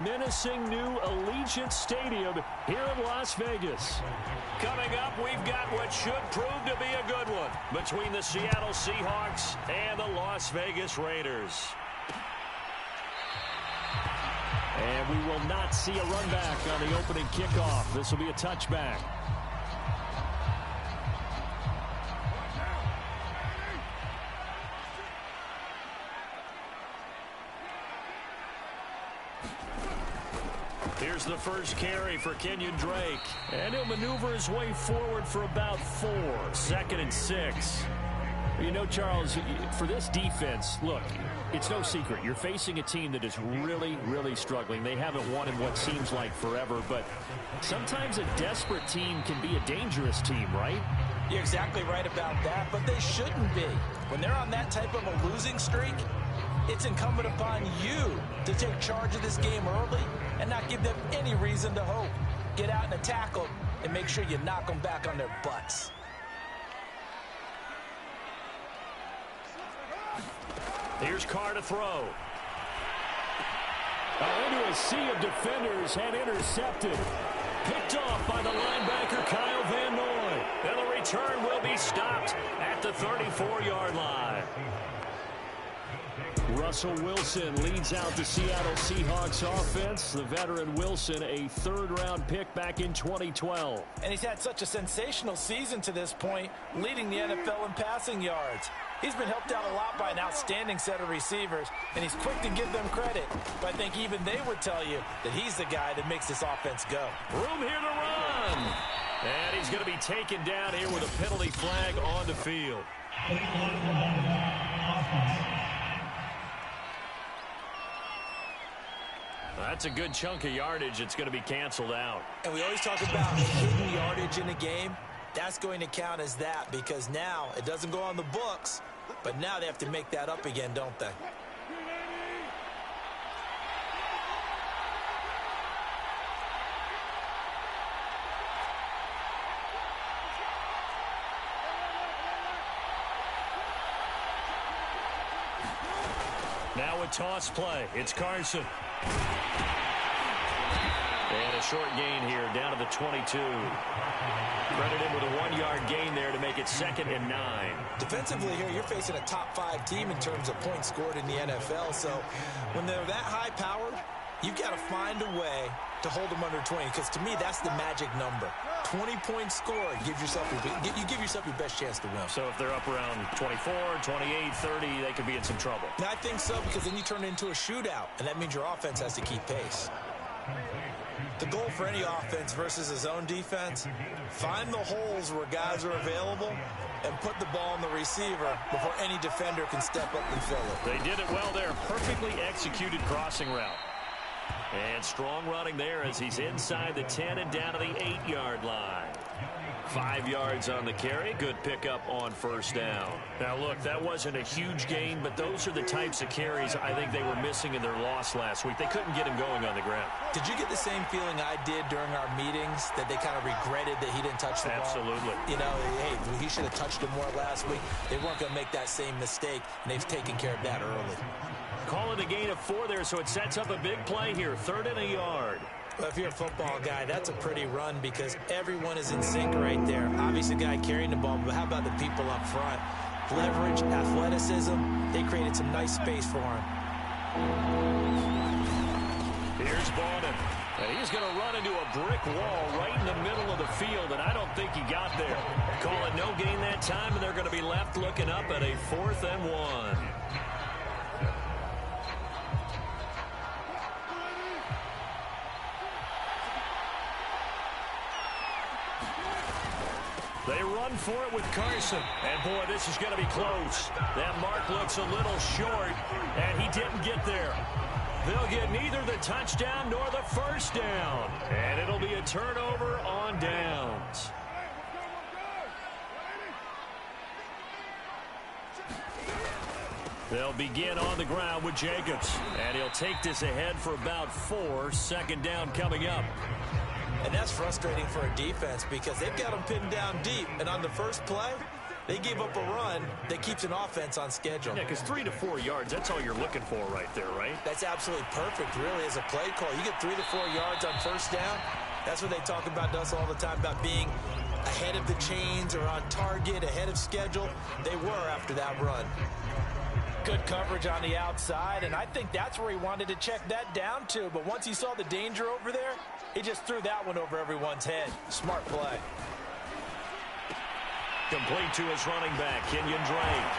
Menacing new Allegiant Stadium here in Las Vegas. Coming up, we've got what should prove to be a good one between the Seattle Seahawks and the Las Vegas Raiders. And we will not see a run back on the opening kickoff. This will be a touchback. Here's the first carry for Kenyon Drake. And he'll maneuver his way forward for about 4. 2nd and 6. You know, Charles, for this defense, look, it's no secret. You're facing a team that is really, really struggling. They haven't won in what seems like forever, but sometimes a desperate team can be a dangerous team, right? You're exactly right about that, but they shouldn't be. When they're on that type of a losing streak, it's incumbent upon you to take charge of this game early and not give them any reason to hope. Get out and attack them and make sure you knock them back on their butts. Here's Carr to throw. Into a sea of defenders and intercepted. Picked off by the linebacker Kyle Van Noy. And the return will be stopped at the 34-yard line. Russell Wilson leads out the Seattle Seahawks offense. The veteran Wilson, a 3rd-round pick back in 2012. And he's had such a sensational season to this point, leading the NFL in passing yards. He's been helped out a lot by an outstanding set of receivers, and he's quick to give them credit. But I think even they would tell you that he's the guy that makes this offense go. Room here to run. And he's going to be taken down here with a penalty flag on the field. That's a good chunk of yardage. It's going to be canceled out. And we always talk about hidden yardage in a game. That's going to count as that because now it doesn't go on the books, but now they have to make that up again, don't they? Now a toss play. It's Carson. And a short gain here down to the 22. Credit him with a 1-yard gain there to make it 2nd and 9. Defensively here, you're facing a top-5 team in terms of points scored in the NFL. So when they're that high-powered, you've got to find a way to hold them under 20. Because to me, that's the magic number. 20 points scored. You give yourself your best chance to win. So if they're up around 24, 28, 30, they could be in some trouble. I think so, because then you turn it into a shootout, and that means your offense has to keep pace. The goal for any offense versus a zone defense, find the holes where guys are available and put the ball on the receiver before any defender can step up and fill it. They did it well there. Perfectly executed crossing route. And strong running there as he's inside the 10 and down to the 8-yard line. 5 yards on the carry. Good pickup on 1st down. Now, look, that wasn't a huge gain, but those are the types of carries I think they were missing in their loss last week. They couldn't get him going on the ground. Did you get the same feeling I did during our meetings, that they kind of regretted that he didn't touch the ball? Absolutely. You know, hey, he should have touched it more last week. They weren't going to make that same mistake, and they've taken care of that early. Calling a gain of 4 there, so it sets up a big play here. 3rd and a yard. Well, if you're a football guy, that's a pretty run because everyone is in sync right there. Obviously, the guy carrying the ball, but how about the people up front? Leverage, athleticism, they created some nice space for him. Here's Bowden. And he's going to run into a brick wall right in the middle of the field, and I don't think he got there. Call it no gain that time, and they're going to be left looking up at a 4th and 1. They run for it with Carson. And, boy, this is going to be close. That mark looks a little short, and he didn't get there. They'll get neither the touchdown nor the 1st down. And it'll be a turnover on downs. They'll begin on the ground with Jacobs. And he'll take this ahead for about 4. 2nd down coming up. And that's frustrating for a defense because they've got them pinned down deep. And on the first play, They gave up a run that keeps an offense on schedule. Yeah, because 3 to 4 yards, that's all you're looking for right there, right? That's absolutely perfect, really, as a play call. You get 3 to 4 yards on first down. That's what they talk about us all the time, about being ahead of the chains or on target, ahead of schedule. They were after that run. Good coverage on the outside, and I think that's where he wanted to check that down to. But once he saw the danger over there, he just threw that one over everyone's head. Smart play. Complete to his running back, Kenyon Drake.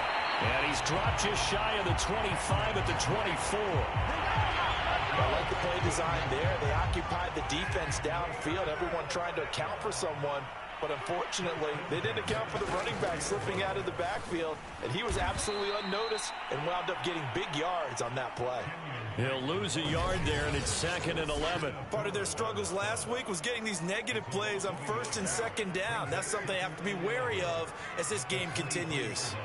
And he's dropped just shy of the 25 at the 24. I like the play design there. They occupied the defense downfield, everyone trying to account for someone. But unfortunately, they didn't account for the running back slipping out of the backfield, and he was absolutely unnoticed and wound up getting big yards on that play. He'll lose a yard there, and it's 2nd and 11. Part of their struggles last week was getting these negative plays on 1st and 2nd down. That's something they have to be wary of as this game continues.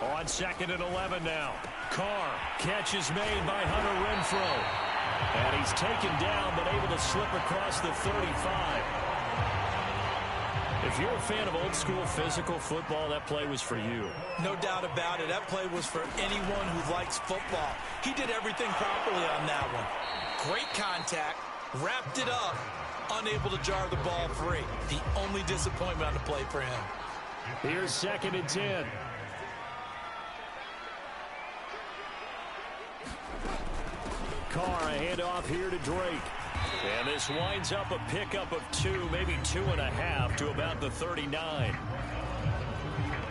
On 2nd and 11 now. Carr, catch is made by Hunter Renfrow. And he's taken down, but able to slip across the 35. If you're a fan of old-school physical football, that play was for you. No doubt about it. That play was for anyone who likes football. He did everything properly on that one. Great contact, wrapped it up, unable to jar the ball free. The only disappointment on the play for him. Here's 2nd and 10. Carr, a handoff here to Drake. And this winds up a pickup of 2, maybe 2.5 to about the 39.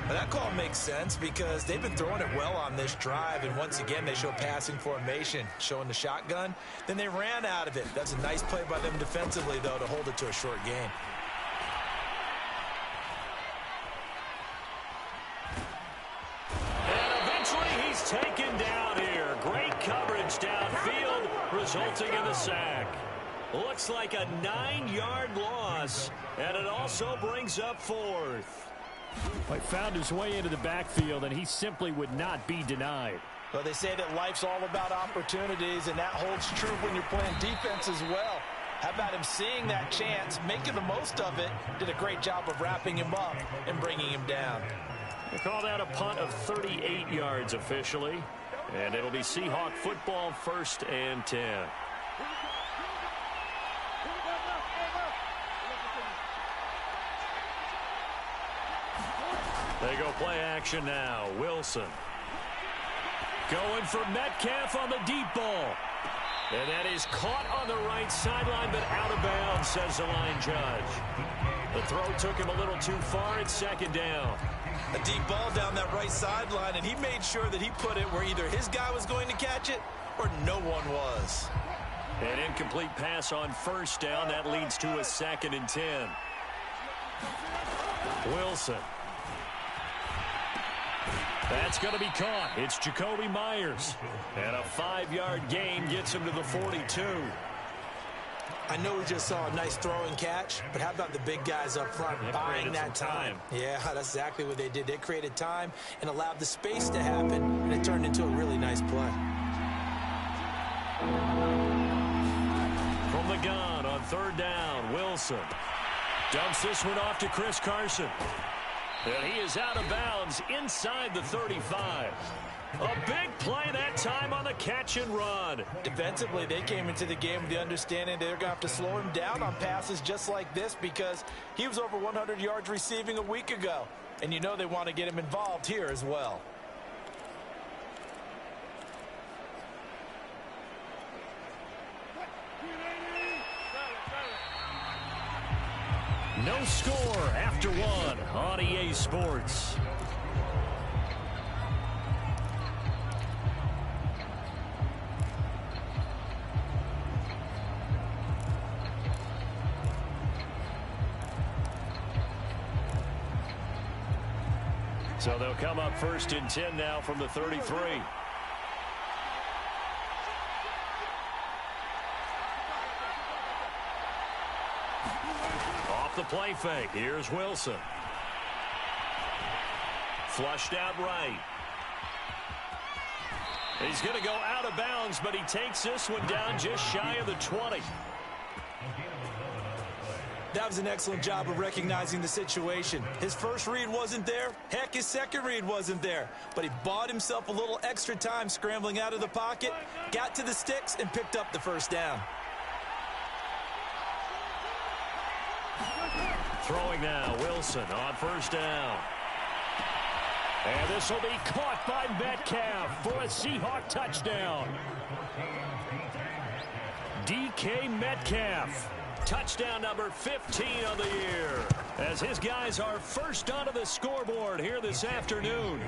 Well, that call makes sense because they've been throwing it well on this drive, and once again they show passing formation, showing the shotgun. Then they ran out of it. That's a nice play by them defensively, though, to hold it to a short gain. And eventually he's taken down here. Great coverage downfield, resulting in the sack. Looks like a 9-yard loss, and it also brings up 4th. He found his way into the backfield, and he simply would not be denied. Well, they say that life's all about opportunities, and that holds true when you're playing defense as well. How about him seeing that chance, making the most of it, did a great job of wrapping him up and bringing him down. They call that a punt of 38 yards officially, and it'll be Seahawk football, 1st and 10. They go play action now. Wilson going for Metcalf on the deep ball. And that is caught on the right sideline, but out of bounds, says the line judge. The throw took him a little too far. It's 2nd down. A deep ball down that right sideline, and he made sure that he put it where either his guy was going to catch it or no one was. An incomplete pass on 1st down. That leads to a 2nd and 10. Wilson. That's going to be caught. It's Jacoby Myers. And a 5-yard gain gets him to the 42. I know we just saw a nice throw and catch, but how about the big guys up front buying that time? Yeah, that's exactly what they did. They created time and allowed the space to happen, and it turned into a really nice play. From the gun on 3rd down, Wilson dumps this one off to Chris Carson. And he is out of bounds inside the 35. A big play that time on the catch and run. Defensively, they came into the game with the understanding they're going to have to slow him down on passes just like this because he was over 100 yards receiving a week ago. And you know they want to get him involved here as well. No score after 1 on EA Sports. So they'll come up 1st and 10 now from the 33. Off the play fake. Here's Wilson. Flushed out right. He's going to go out of bounds, but he takes this one down just shy of the 20. That was an excellent job of recognizing the situation. His first read wasn't there. Heck, his second read wasn't there. But he bought himself a little extra time scrambling out of the pocket, got to the sticks, and picked up the first down. Throwing now, Wilson on first down. And this will be caught by Metcalf for a Seahawk touchdown. DK Metcalf. Touchdown number 15 of the year, as his guys are first onto the scoreboard here this afternoon.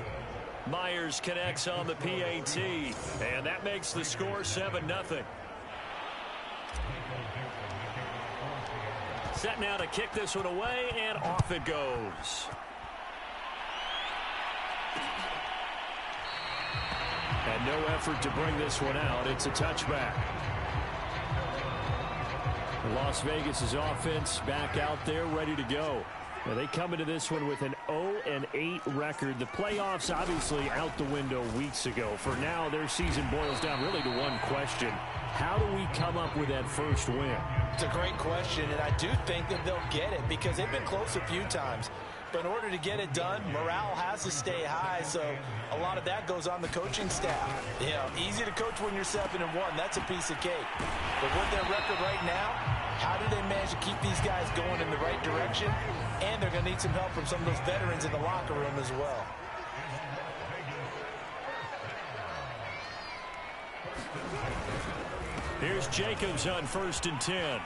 Myers connects on the PAT, and that makes the score 7-0. Set now to kick this one away, and off it goes. And no effort to bring this one out. It's a touchback. Las Vegas' offense back out there ready to go. Now they come into this one with an 0-8 record. The playoffs obviously out the window weeks ago. For now, their season boils down really to one question. How do we come up with that first win? It's a great question, and I do think that they'll get it because they've been close a few times. But in order to get it done, morale has to stay high, so a lot of that goes on the coaching staff. You know, easy to coach when you're 7-1. That's a piece of cake. But with their record right now, how do they manage to keep these guys going in the right direction? And they're going to need some help from some of those veterans in the locker room as well. Here's Jacobs on 1st and 10.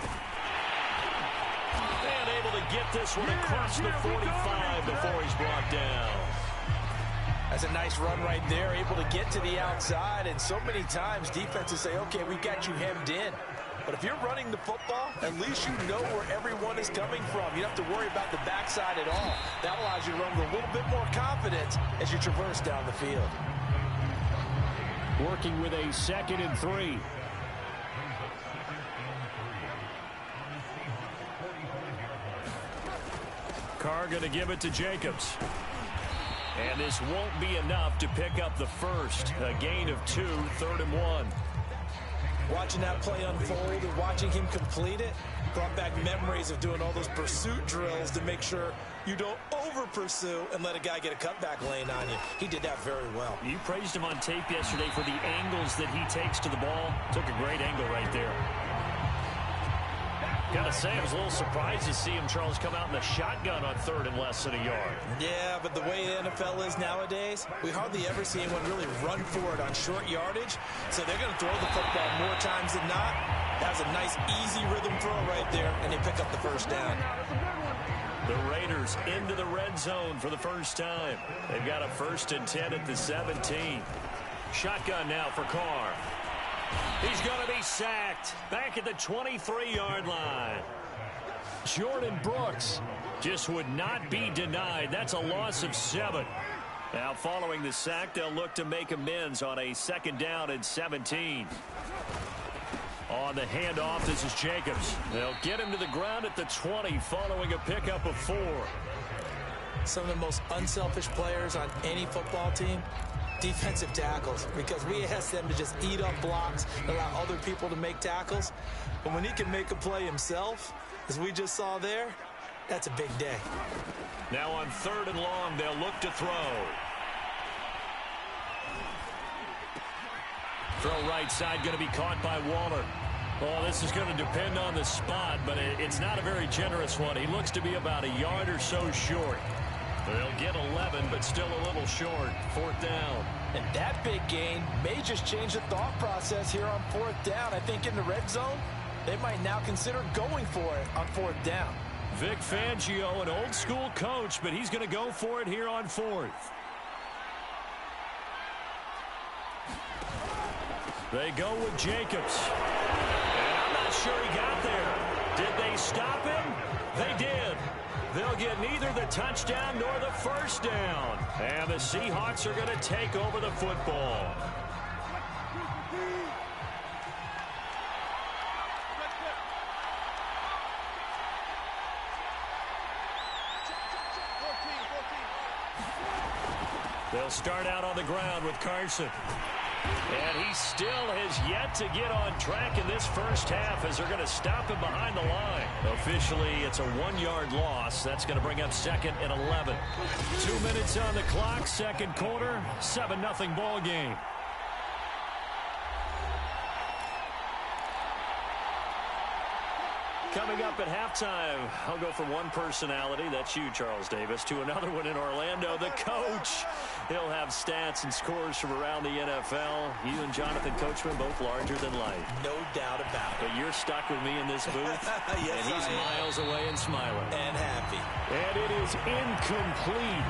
And able to get this one across the 45 before he's brought down. That's a nice run right there, able to get to the outside. And so many times defenses say, okay, we got you hemmed in. But if you're running the football, at least you know where everyone is coming from. You don't have to worry about the backside at all. That allows you to run with a little bit more confidence as you traverse down the field. Working with a 2nd and 3. Carr going to give it to Jacobs. And this won't be enough to pick up the first. A gain of 2, 3rd and 1. Watching that play unfold and watching him complete it brought back memories of doing all those pursuit drills to make sure you don't over-pursue and let a guy get a cutback lane on you. He did that very well. You praised him on tape yesterday for the angles that he takes to the ball. Took a great angle right there. Gotta say, I was a little surprised to see him, Charles, come out in the shotgun on 3rd and less than a yard. Yeah, but the way the NFL is nowadays, we hardly ever see anyone really run for it on short yardage. So they're going to throw the football more times than not. That's a nice, easy rhythm throw right there, and they pick up the first down. The Raiders into the red zone for the first time. They've got a 1st and 10 at the 17. Shotgun now for Carr. He's going to be sacked back at the 23-yard line. Jordan Brooks just would not be denied. That's a loss of 7. Now following the sack, they'll look to make amends on a 2nd down and 17. On the handoff, this is Jacobs. They'll get him to the ground at the 20 following a pickup of 4. Some of the most unselfish players on any football team, defensive tackles, because we ask them to just eat up blocks, allow other people to make tackles. But when he can make a play himself, as we just saw there, that's a big day. Now on 3rd and long, they'll look to throw. Throw right side going to be caught by Waller. Oh, this is going to depend on the spot, but it's not a very generous one. He looks to be about a yard or so short. They'll get 11, but still a little short. 4th down. And that big gain may just change the thought process here on 4th down. I think in the red zone, they might now consider going for it on 4th down. Vic Fangio, an old-school coach, but he's going to go for it here on 4th. They go with Jacobs. And I'm not sure he got there. Did they stop him? They did. They'll get neither the touchdown nor the first down. And the Seahawks are going to take over the football. They'll start out on the ground with Carson. And he still has yet to get on track in this first half as they're going to stop him behind the line. Officially, it's a 1-yard loss. That's going to bring up 2nd and 11. 2 minutes on the clock, second quarter, 7-0 ball game. Coming up at halftime, I'll go from one personality, that's you, Charles Davis, to another one in Orlando, the coach. He'll have stats and scores from around the NFL. You and Jonathan Coachman, both larger than life. No doubt about it. But you're stuck with me in this booth, yes, and he's miles away and smiling. And happy. And it is incomplete.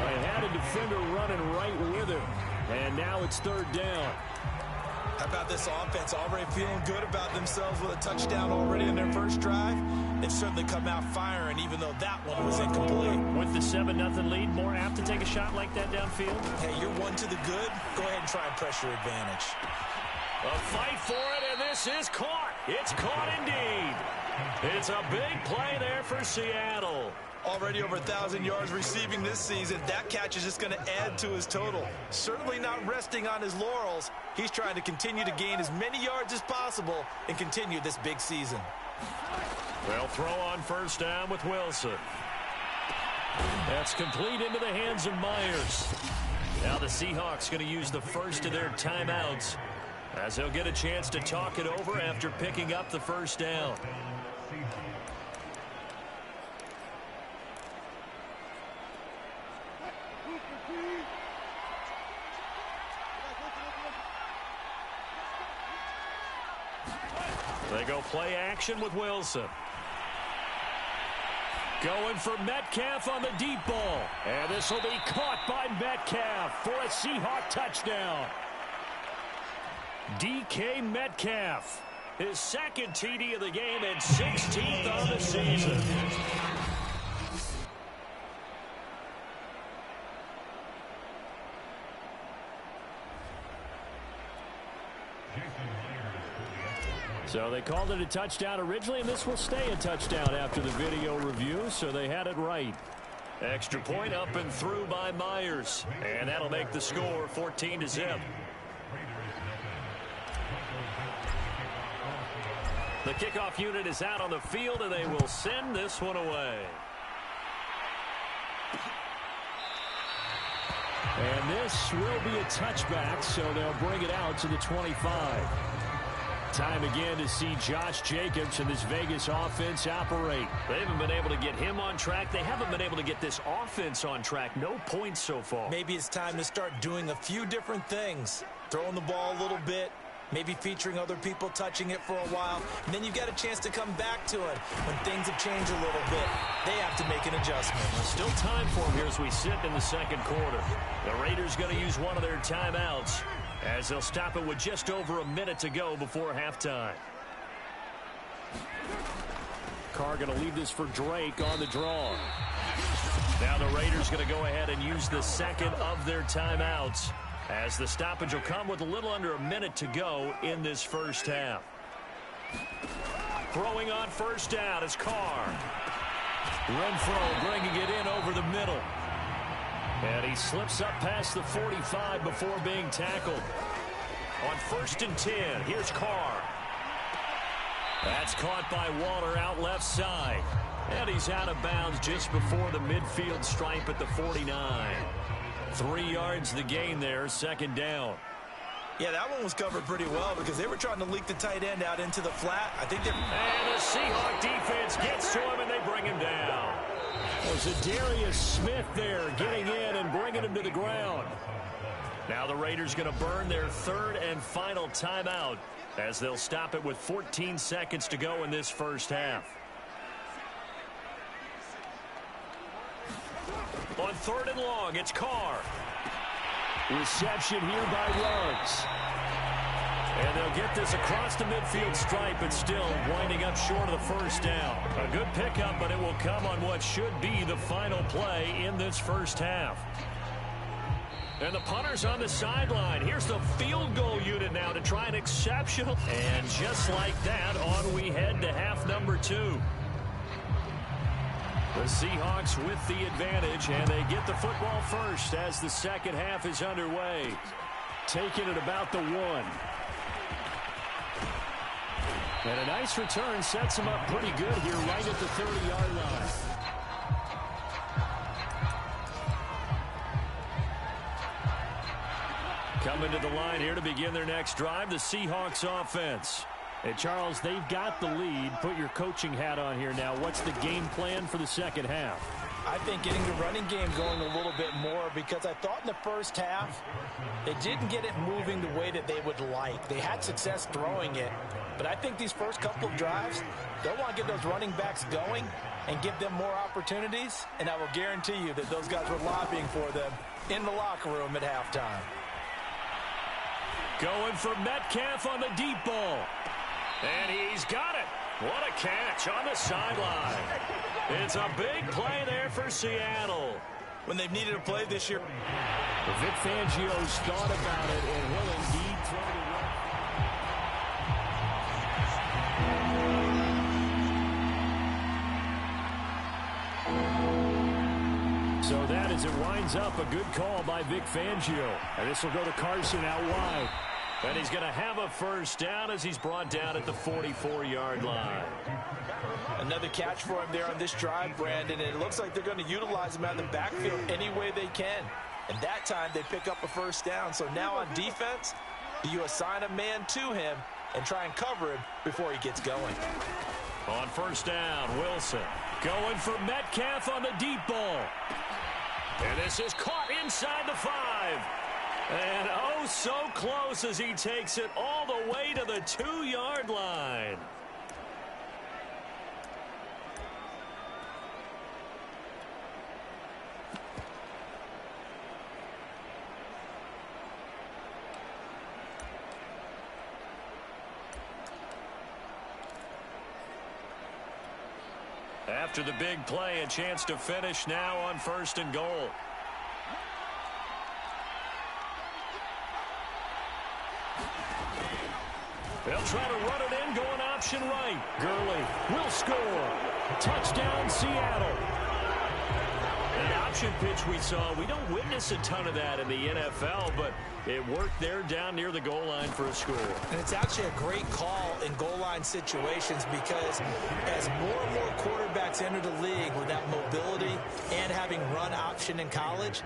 I had a defender running right with him, and now it's 3rd down. How about this offense already feeling good about themselves with a touchdown already in their first drive? They've certainly come out firing, even though that one was incomplete. With the 7-0 lead, more apt to take a shot like that downfield? Hey, you're one to the good. Go ahead and try and press your advantage. A fight for it, and this is caught. It's caught indeed. It's a big play there for Seattle. Already over 1,000 yards receiving this season. That catch is just going to add to his total. Certainly not resting on his laurels. He's trying to continue to gain as many yards as possible and continue this big season. They'll throw on first down with Wilson. That's complete into the hands of Myers. Now the Seahawks going to use the first of their timeouts as they'll get a chance to talk it over after picking up the first down. They go play action with Wilson. Going for Metcalf on the deep ball. And this will be caught by Metcalf for a Seahawk touchdown. DK Metcalf, his 2nd TD of the game and 16th on the season. So they called it a touchdown originally, and this will stay a touchdown after the video review, so they had it right. Extra point up and through by Myers, and that'll make the score 14-0. The kickoff unit is out on the field, and they will send this one away. And this will be a touchback, so they'll bring it out to the 25. Time again to see Josh Jacobs and this Vegas offense operate. They haven't been able to get him on track. They haven't been able to get this offense on track. No points so far. Maybe it's time to start doing a few different things. Throwing the ball a little bit, maybe featuring other people touching it for a while, and then you've got a chance to come back to it when things have changed a little bit. They have to make an adjustment. Still time for him here as we sit in the second quarter. The Raiders going to use one of their timeouts as they'll stop it with just over a minute to go before halftime. Carr going to leave this for Drake on the draw. Now the Raiders going to go ahead and use the 2nd of their timeouts as the stoppage will come with a little under a minute to go in this first half. Throwing on first down is Carr. Renfro bringing it in over the middle. And he slips up past the 45 before being tackled. On 1st and 10, here's Carr. That's caught by Waller out left side. And he's out of bounds just before the midfield stripe at the 49. 3 yards the gain there, 2nd down. Yeah, that one was covered pretty well because they were trying to leak the tight end out into the flat. I think they're... And the Seahawk defense gets to him, and they bring him down. There's a Darius Smith there getting in and bringing him to the ground. Now the Raiders going to burn their 3rd and final timeout as they'll stop it with 14 seconds to go in this first half. On 3rd and long, it's Carr. Reception here by Ruggs. And they'll get this across the midfield stripe, but still winding up short of the first down. A good pickup, but it will come on what should be the final play in this first half. And the punter's on the sideline. Here's the field goal unit now to try an exceptional. And just like that, on we head to half number 2. The Seahawks with the advantage, and they get the football first as the second half is underway. taking it about the 1. And a nice return sets him up pretty good here right at the 30-yard line. Coming to the line here to begin their next drive, the Seahawks offense. And Charles, they've got the lead. Put your coaching hat on here now. What's the game plan for the second half? I think getting the running game going a little bit more, because I thought in the first half they didn't get it moving the way that they would like. They had success throwing it, but I think these first couple of drives, they'll want to get those running backs going and give them more opportunities, and I will guarantee you that those guys were lobbying for them in the locker room at halftime. Going for Metcalf on the deep ball. And he's got it. What a catch on the sideline. It's a big play there for Seattle. When they've needed a play this year. Vic Fangio's thought about it, and will indeed throw the So that as it winds up, a good call by Vic Fangio. And this will go to Carson out wide. And he's going to have a first down as he's brought down at the 44-yard line. Another catch for him there on this drive, Brandon, and it looks like they're going to utilize him out of the backfield any way they can. And that time they pick up a first down. So now on defense, you assign a man to him and try and cover him before he gets going. On first down, Wilson going for Metcalf on the deep ball. And this is caught inside the 5. And oh, so close as he takes it all the way to the 2-yard line. After the big play, a chance to finish now on 1st and goal. They'll try to run it in, going option right. Gurley will score. Touchdown, Seattle. An option pitch we saw. We don't witness a ton of that in the NFL, but it worked there down near the goal line for a score. And it's actually a great call in goal line situations, because as more and more quarterbacks enter the league with that mobility and having run option in college,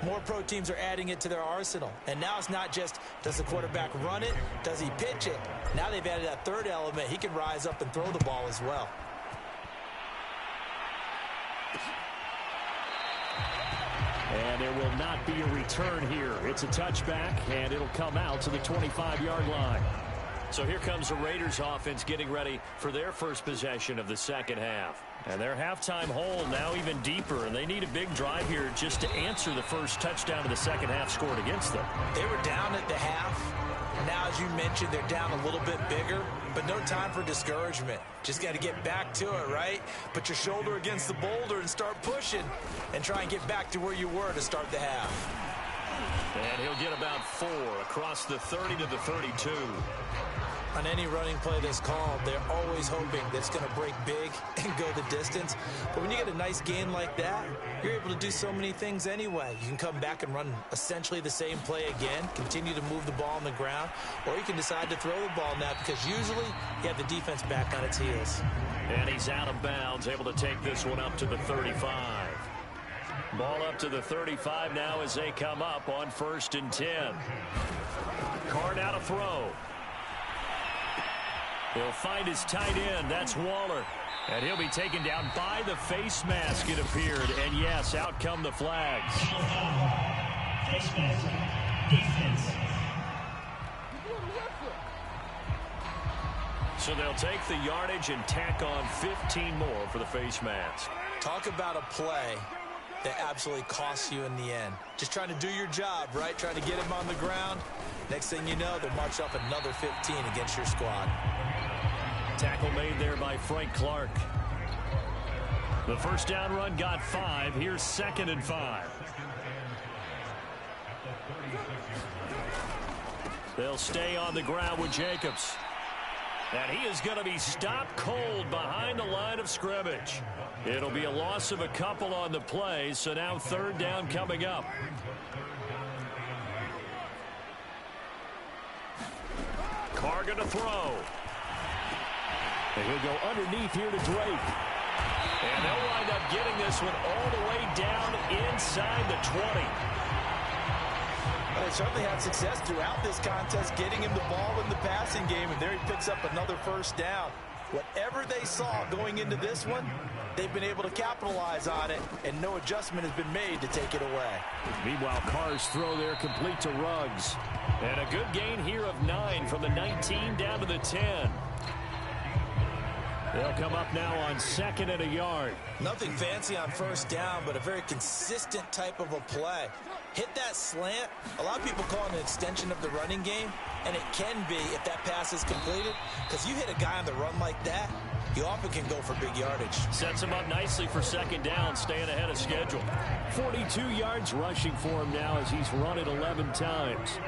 more pro teams are adding it to their arsenal. And now it's not just, does the quarterback run it? Does he pitch it? Now they've added that third element. He can rise up and throw the ball as well. And there will not be a return here. It's a touchback, and it'll come out to the 25-yard line. So here comes the Raiders offense getting ready for their first possession of the second half. And their halftime hole now even deeper, and they need a big drive here just to answer the first touchdown of the second half scored against them. They were down at the half. Now, as you mentioned, they're down a little bit bigger, but no time for discouragement. Just got to get back to it, right? Put your shoulder against the boulder and start pushing and try and get back to where you were to start the half. And he'll get about 4 across the 30 to the 32. On any running play that's called, they're always hoping that it's going to break big and go the distance. But when you get a nice gain like that, you're able to do so many things anyway. You can come back and run essentially the same play again, continue to move the ball on the ground, or you can decide to throw the ball now, because usually you have the defense back on its heels. And he's out of bounds, able to take this one up to the 35. Ball up to the 35 now as they come up on 1st and 10. Carr now to throw. He'll find his tight end. That's Waller. And he'll be taken down by the face mask, it appeared. And, yes, out come the flags. Face mask. Defense. So they'll take the yardage and tack on 15 more for the face mask. Talk about a play that absolutely costs you in the end. Just trying to do your job, right? Trying to get him on the ground. Next thing you know, they'll march up another 15 against your squad. Tackle made there by Frank Clark. The first down run got 5. Here's 2nd and 5. They'll stay on the ground with Jacobs. And he is going to be stopped cold behind the line of scrimmage. It'll be a loss of a couple on the play, so now 3rd down coming up. Carr going to throw. And he'll go underneath here to Drake. And they'll wind up getting this one all the way down inside the 20. They certainly had success throughout this contest, getting him the ball in the passing game, and there he picks up another first down. Whatever they saw going into this one, they've been able to capitalize on it, and no adjustment has been made to take it away. Meanwhile, Carr's throw there complete to Ruggs. And a good gain here of 9 from the 19 down to the 10. They'll come up now on 2nd and a yard. Nothing fancy on first down, but a very consistent type of a play. Hit that slant. A lot of people call it an extension of the running game, and it can be if that pass is completed, because you hit a guy on the run like that, you often can go for big yardage. Sets him up nicely for 2nd down, staying ahead of schedule. 42 yards rushing for him now as he's run it 11 times.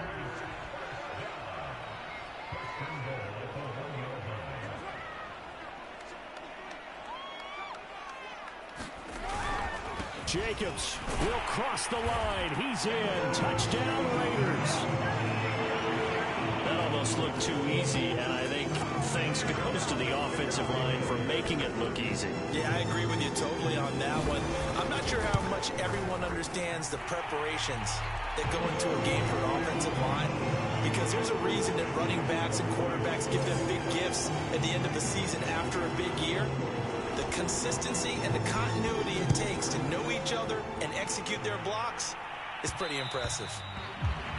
Jacobs will cross the line. He's in. Touchdown, Raiders. That almost looked too easy, and I think thanks goes to the offensive line for making it look easy. Yeah, I agree with you totally on that one. I'm not sure how much everyone understands the preparations that go into a game for an offensive line, because there's a reason that running backs and quarterbacks give them big gifts at the end of the season after a big year. The consistency and the continuity it takes to know each other and execute their blocks is pretty impressive.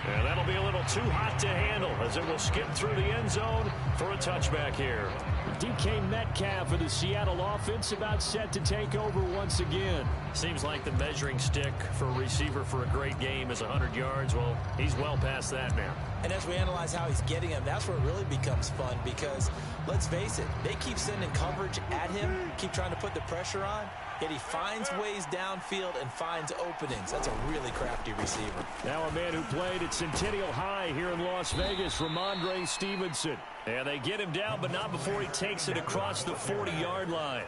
Yeah, that'll be a little too hot to handle as it will skip through the end zone for a touchback here. DK Metcalf for the Seattle offense about set to take over once again. Seems like the measuring stick for a receiver for a great game is 100 yards. Well, he's well past that now. And as we analyze how he's getting them, that's where it really becomes fun, because let's face it, they keep sending coverage at him, keep trying to put the pressure on, yet he finds ways downfield and finds openings. That's a really crafty receiver. Now a man who played at Centennial High here in Las Vegas, Ramondre Stevenson. And they get him down, but not before he takes it across the 40-yard line.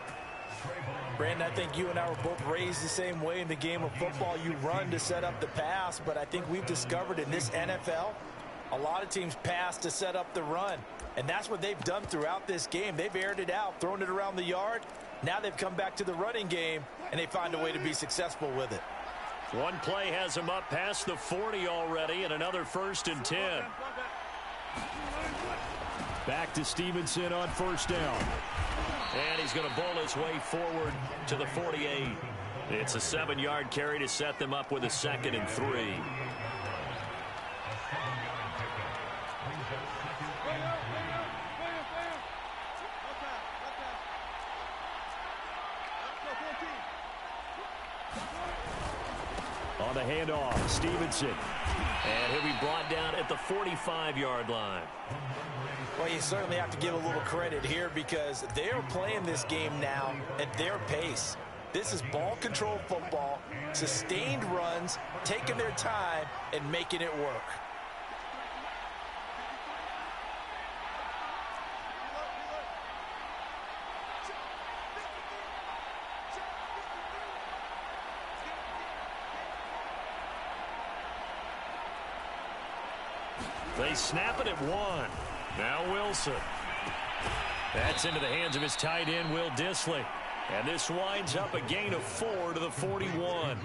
Brandon, I think you and I were both raised the same way in the game of football. You run to set up the pass, but I think we've discovered in this NFL, a lot of teams pass to set up the run. And that's what they've done throughout this game. They've aired it out, thrown it around the yard. Now they've come back to the running game, and they find a way to be successful with it. One play has him up past the 40 already, and another 1st and 10. Back to Stevenson on 1st down. And he's going to bowl his way forward to the 48. It's a 7-yard carry to set them up with a 2nd and 3. On the handoff, Stevenson. And he'll be brought down at the 45-yard line. Well, you certainly have to give a little credit here, because they're playing this game now at their pace. This is ball control football, sustained runs, taking their time and making it work. They snap it at 1. Now Wilson. That's into the hands of his tight end, Will Dissly. And this winds up a gain of 4 to the 41.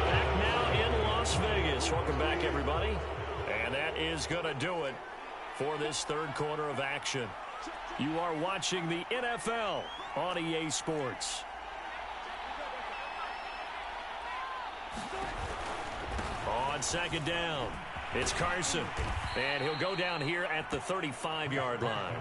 Back now in Las Vegas. Welcome back, everybody. And that is going to do it for this 3rd quarter of action. You are watching the NFL on EA Sports. On 2nd down, it's Carson, and he'll go down here at the 35-yard line.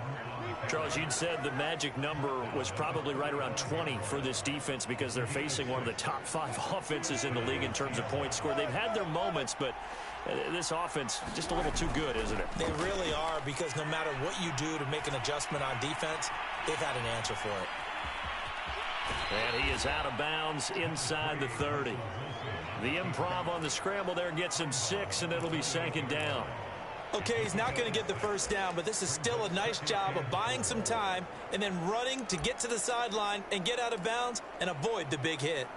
Charles, you'd said the magic number was probably right around 20 for this defense, because they're facing one of the top 5 offenses in the league in terms of points scored. They've had their moments, but this offense just a little too good, isn't it? They really are, because no matter what you do to make an adjustment on defense, they've had an answer for it. And he is out of bounds inside the 30. The improv on the scramble there gets him 6, and it'll be 2nd down. Okay, he's not going to get the first down, but this is still a nice job of buying some time and then running to get to the sideline and get out of bounds and avoid the big hit.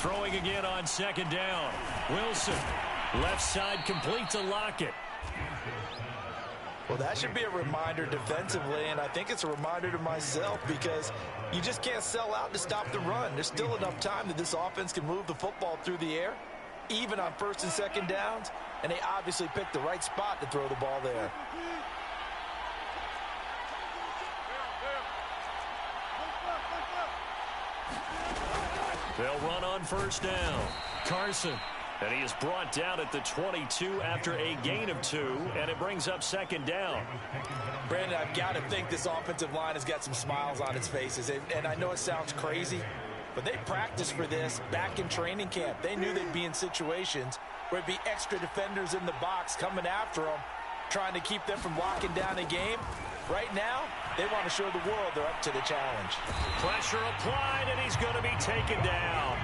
Throwing again on second down. Wilson, left side complete to Lockett. Well, that should be a reminder defensively, and I think it's a reminder to myself because you just can't sell out to stop the run. There's still enough time that this offense can move the football through the air, even on first and second downs, and they obviously picked the right spot to throw the ball there. They'll run on first down. Carson. And he is brought down at the 22 after a gain of 2, and it brings up second down. Brandon, I've got to think this offensive line has got some smiles on its faces. And I know it sounds crazy, but they practiced for this back in training camp. They knew they'd be in situations where it'd be extra defenders in the box coming after them, trying to keep them from locking down a game. Right now, they want to show the world they're up to the challenge. Pressure applied, and he's going to be taken down.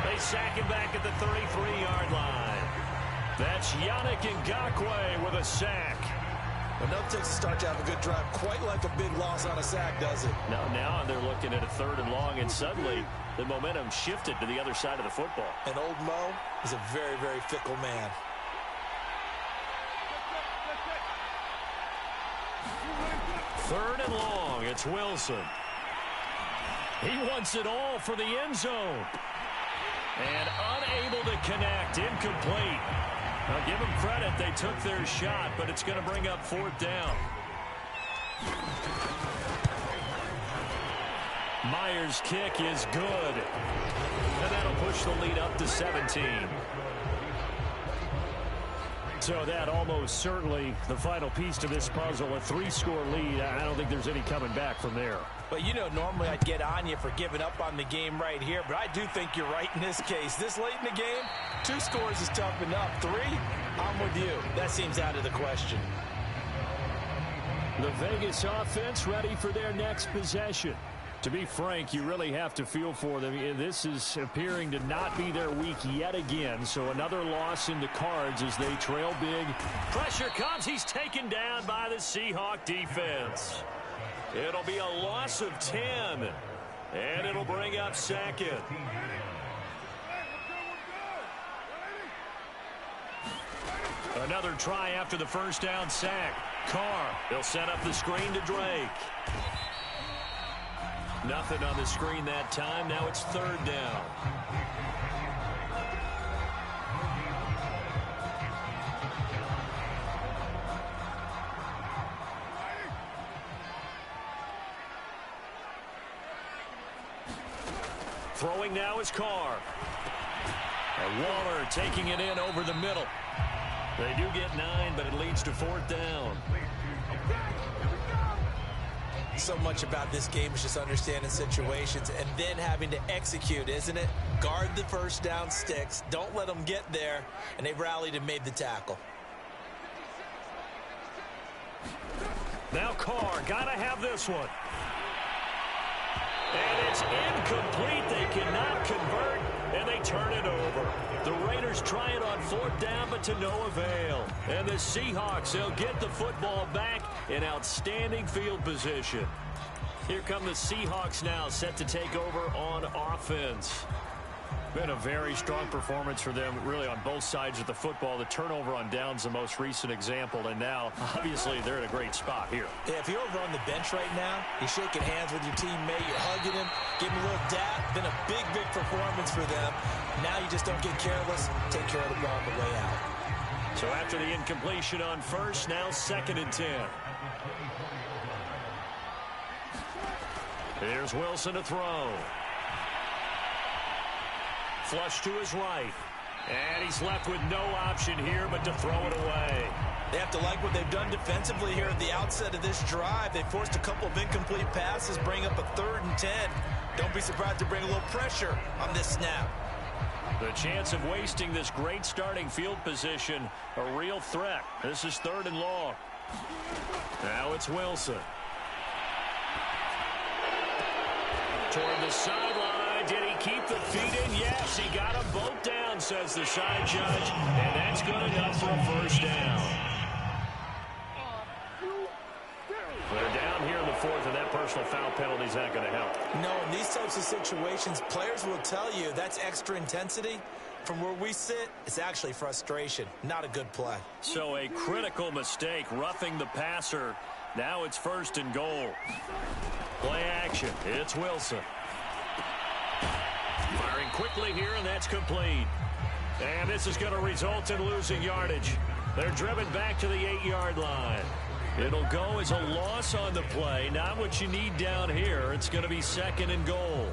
They sack him back at the 33-yard line. That's Yannick Ngakoue with a sack. Well, no takes to start to have a good drive, quite like a big loss on a sack, does it? Now they're looking at a 3rd and long, and suddenly the momentum shifted to the other side of the football. And old Mo is a very, very fickle man. Third and long, it's Wilson. He wants it all for the end zone. And unable to connect, incomplete. Now give them credit, they took their shot, but it's going to bring up 4th down. Myers' kick is good. And that'll push the lead up to 17. So that almost certainly the final piece to this puzzle, a 3-score lead. I don't think there's any coming back from there. But, you know, normally I'd get on you for giving up on the game right here, but I do think you're right in this case. This late in the game, 2 scores is tough enough. 3, I'm with you. That seems out of the question. The Vegas offense ready for their next possession. To be frank, you really have to feel for them. This is appearing to not be their week yet again. So another loss in the cards as they trail big. Pressure comes. He's taken down by the Seahawk defense. It'll be a loss of 10. And it'll bring up 2nd. Another try after the first down sack. Carr, they'll set up the screen to Drake. Nothing on the screen that time. Now it's 3rd down. Throwing now is Carr. And Waller taking it in over the middle. They do get 9, but it leads to 4th down. So much about this game is just understanding situations and then having to execute, isn't it? Guard the first down sticks. Don't let them get there. And they rallied and made the tackle. Now Carr, got to have this one. And it's incomplete. They cannot convert, and they turn it over. The Raiders try it on 4th down, but to no avail. And the Seahawks, they'll get the football back in outstanding field position. Here come the Seahawks now, set to take over on offense. Been a very strong performance for them, really, on both sides of the football. The turnover on downs, the most recent example, and now, obviously, they're in a great spot here. Yeah, if you're over on the bench right now, you're shaking hands with your teammate, you're hugging him, giving him a little dap. Been a big, big performance for them. Now you just don't get careless. Take care of the ball on the way out. So after the incompletion on first, now 2nd and 10. Here's Wilson to throw. Flush to his right. And he's left with no option here but to throw it away. They have to like what they've done defensively here at the outset of this drive. They forced a couple of incomplete passes, bring up a 3rd and 10. Don't be surprised to bring a little pressure on this snap. The chance of wasting this great starting field position, a real threat. This is 3rd and long. Now it's Wilson. Toward the sideline. Did he keep the feet in? Yes, he got them both down, says the side judge. And that's good enough for a 1st down. They're down here in the forth, and that personal foul penalty is not going to help. No, in these types of situations, players will tell you that's extra intensity. From where we sit, it's actually frustration, not a good play. So a critical mistake, roughing the passer. Now it's 1st and goal. Play action. It's Wilson. Firing quickly here, and that's complete. And this is going to result in losing yardage. They're driven back to the 8-yard line. It'll go as a loss on the play. Not what you need down here. It's going to be 2nd and goal.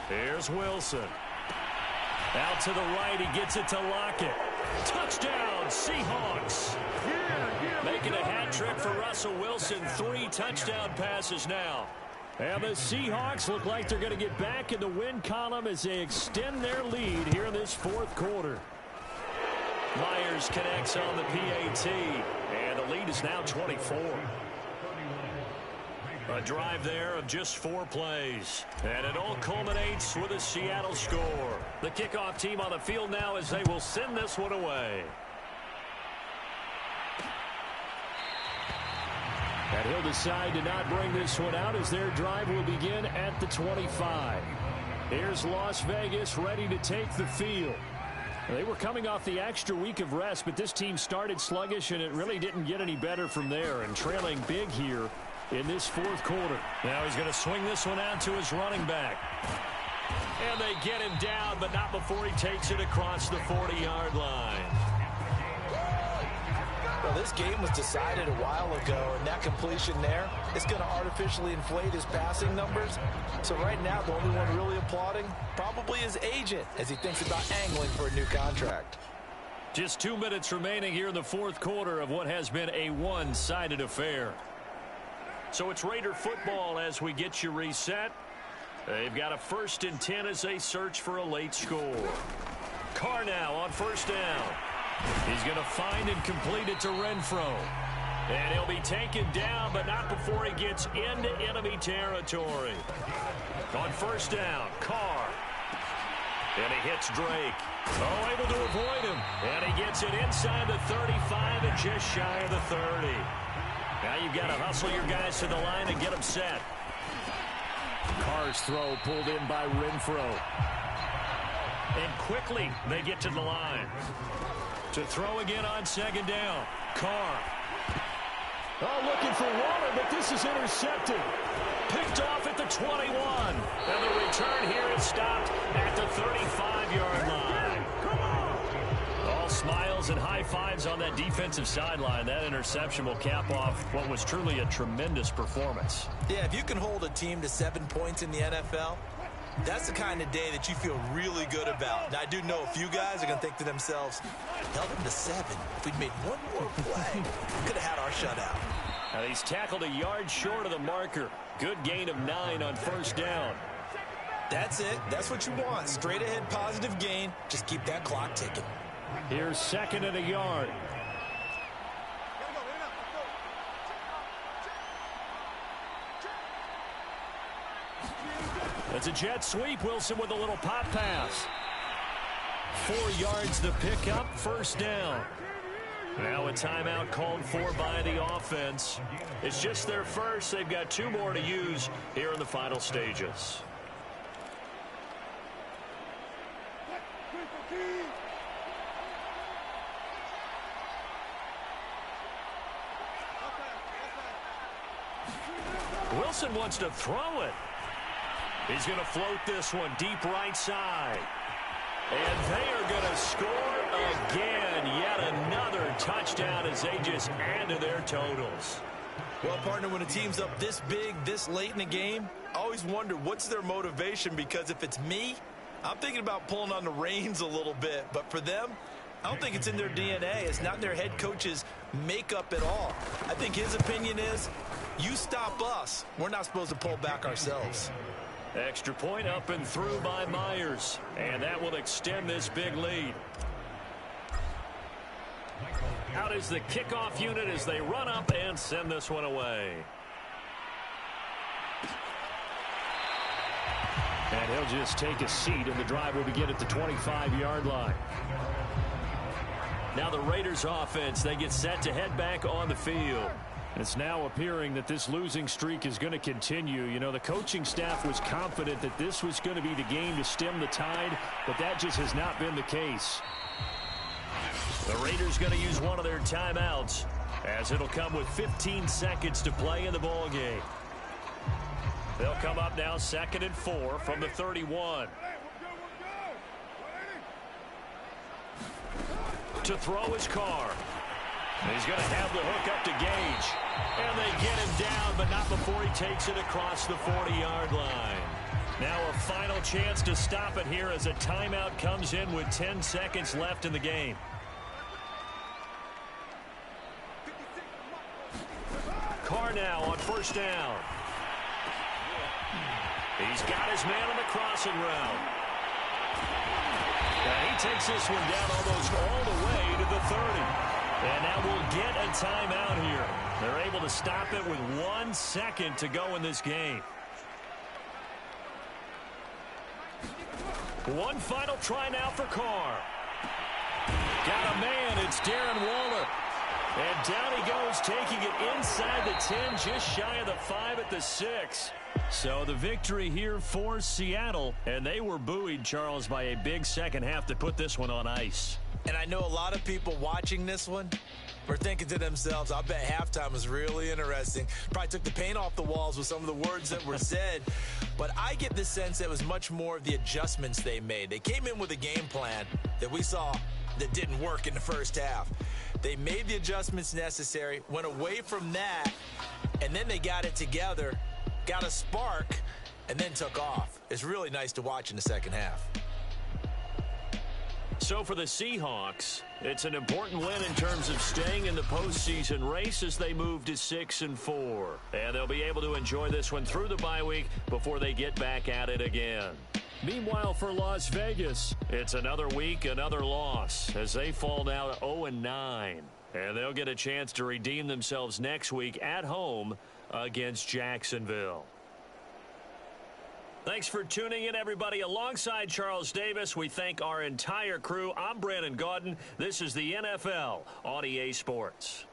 Here's Wilson. Out to the right, he gets it to Lockett. Touchdown, Seahawks. Making a hat trick for Russell Wilson. 3 touchdown passes now. And the Seahawks look like they're going to get back in the win column as they extend their lead here in this 4th quarter. Myers connects on the PAT, and the lead is now 24. A drive there of just 4 plays. And it all culminates with a Seattle score. The kickoff team on the field now as they will send this one away. And he'll decide to not bring this one out as their drive will begin at the 25. Here's Las Vegas ready to take the field. They were coming off the extra week of rest, but this team started sluggish, and it really didn't get any better from there. And trailing big here in this 4th quarter. Now he's going to swing this one out to his running back. And they get him down, but not before he takes it across the 40-yard line. Well, this game was decided a while ago, and that completion there is going to artificially inflate his passing numbers. So right now, the only one really applauding probably his agent as he thinks about angling for a new contract. Just 2 minutes remaining here in the 4th quarter of what has been a one-sided affair. So it's Raider football as we get you reset. They've got a 1st and 10 as they search for a late score. Carr now on 1st down. He's going to find and complete it to Renfro. And he'll be taken down, but not before he gets into enemy territory. On 1st down, Carr. And he hits Drake. Oh, able to avoid him. And he gets it inside the 35 and just shy of the 30. Now you've got to hustle your guys to the line and get them set. Carr's throw pulled in by Renfro. And quickly they get to the line. To throw again on 2nd down. Carr. Oh, looking for water, but this is intercepted. Picked off at the 21. And the return here is stopped at the 35-yard line. All smiles and high fives on that defensive sideline. That interception will cap off what was truly a tremendous performance. Yeah, if you can hold a team to 7 points in the NFL, that's the kind of day that you feel really good about. Now, I do know a few guys are going to think to themselves, held them to 7. If we'd made one more play, we could have had our shutout. And he's tackled a yard short of the marker. Good gain of 9 on 1st down. That's it. That's what you want. Straight ahead positive gain. Just keep that clock ticking. Here's 2nd and a yard. It's a jet sweep. Wilson with a little pop pass. 4 yards the pickup. 1st down. Now a timeout called for by the offense. It's just their first. They've got 2 more to use here in the final stages. Wilson wants to throw it. He's going to float this one deep right side. And they are going to score again. Yet another touchdown as they just add to their totals. Well, partner, when a team's up this big, this late in the game, I always wonder what's their motivation, because if it's me, I'm thinking about pulling on the reins a little bit. But for them, I don't think it's in their DNA. It's not in their head coach's makeup at all. I think his opinion is, you stop us, we're not supposed to pull back ourselves. Extra point up and through by Myers. And that will extend this big lead. Out is the kickoff unit as they run up and send this one away. And he'll just take a seat, and the drive will begin at the 25-yard line. Now the Raiders offense, they get set to head back on the field. It's now appearing that this losing streak is going to continue. You know, the coaching staff was confident that this was going to be the game to stem the tide, but that just has not been the case. The Raiders going to use one of their timeouts, as it'll come with 15 seconds to play in the ball game. They'll come up now 2nd and 4 from the 31. To throw his car. He's going to have the hook up to Gage. And they get him down, but not before he takes it across the 40-yard line. Now a final chance to stop it here as a timeout comes in with 10 seconds left in the game. Carr now on 1st down. He's got his man on the crossing route. And he takes this one down almost all the way to the 30. And now we'll get a timeout here. They're able to stop it with 1 second to go in this game. One final try now for Carr. Got a man. It's Darren Waller. And down he goes, taking it inside the 10, just shy of the 5 at the 6. So the victory here for Seattle, and they were buoyed, Charles, by a big second half to put this one on ice. And I know a lot of people watching this one were thinking to themselves, I bet halftime was really interesting. Probably took the paint off the walls with some of the words that were said. But I get the sense it was much more of the adjustments they made. They came in with a game plan that we saw that didn't work in the first half. They made the adjustments necessary, went away from that, and then they got it together, got a spark, and then took off. It's really nice to watch in the second half. So for the Seahawks, it's an important win in terms of staying in the postseason race as they move to 6-4. And they'll be able to enjoy this one through the bye week before they get back at it again. Meanwhile, for Las Vegas, it's another week, another loss, as they fall now to 0-9. And they'll get a chance to redeem themselves next week at home against Jacksonville. Thanks for tuning in, everybody. Alongside Charles Davis, we thank our entire crew. I'm Brandon Gaudin. This is the NFL on EA Sports.